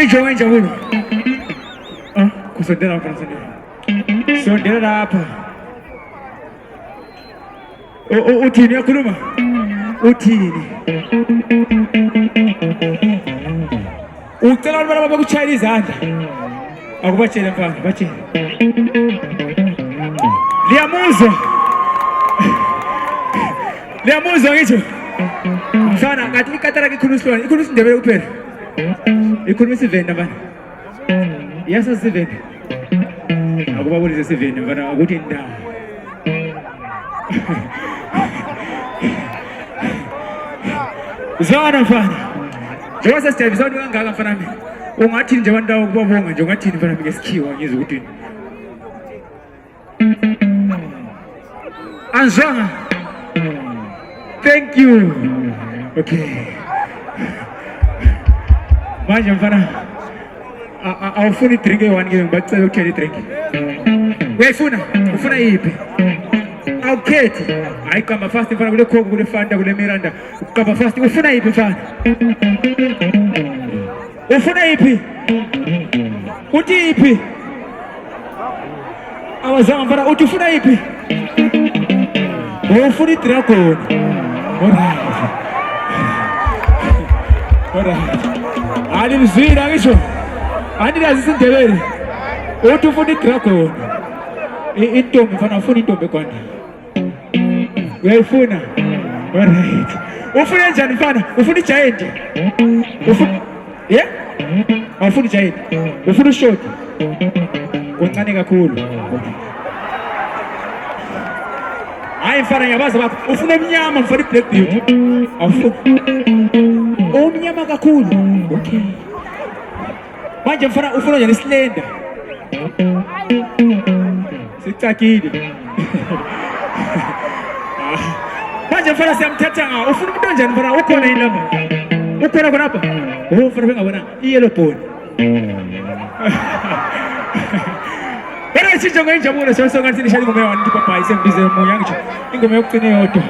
Ijonga injabulo. Kusondela lapha kusondela. Sondela lapha. Uthini uyakhuluma? Uthini? Ucela abantu baba bekuchayela izandla. Akubatshele mfana, batshele. Liyamuzwa ngisho. Mfana ngathi ikatara ikhuluma isilwane, ikhuluma isindebele kuphela. Ikhuluma isivenda mfana. Yasazi isivenda. Akubabonise isivenda mfana ukuthi indawo. Zwana mfana. Njengoba sesijabulisa kangaka mfana mina. Ungathi nje abantu ukubabonga nje ungathi mfana mina ngesikhiwa ngizwe ukuthi Anzanga. Thank you. Okay. Manje mfana awufuni drink one game bacela uthele drink. Ufuna yipi? Awukhethi. Hayi qamba fast mfana kule Coke kule Fanta kule Miranda. Qamba fast ufuna yipi mfana? Ufuna yipi? Uthi yipi? Awazama mfana uthi ufuna yipi? Ufuna idragon. Alright. Ali mzwira ngisho. Andilazi isindebele. Uthi ufuna idragon. Intombi mfana ufuna intombi kwani? Uyayifuna? Alright. Ufuna njani mfana? Ufuna igiant? Ufuna yeah? Awufuna igiant. Ufuna short. Uncane kakhulu. Hayi mfana ngiyabaza bapha. Ufuna emnyama mfana i-black beauty. Awufuna. Omnyama kakhulu. Okay. Manje mfana ufuna njani islender? Sicakile. Manje mfana siyamthatha ngawo. Ufuna umuntu onjani mfana? Ukhona yini lapha? Ukhona khonapha? Mfana bengabona i-yellow bone. Bera sitsho ngenjabulo sonke sinishaya ingoma yabantu papa isembize moya ngisho. Ingoma yokugcina yodwa.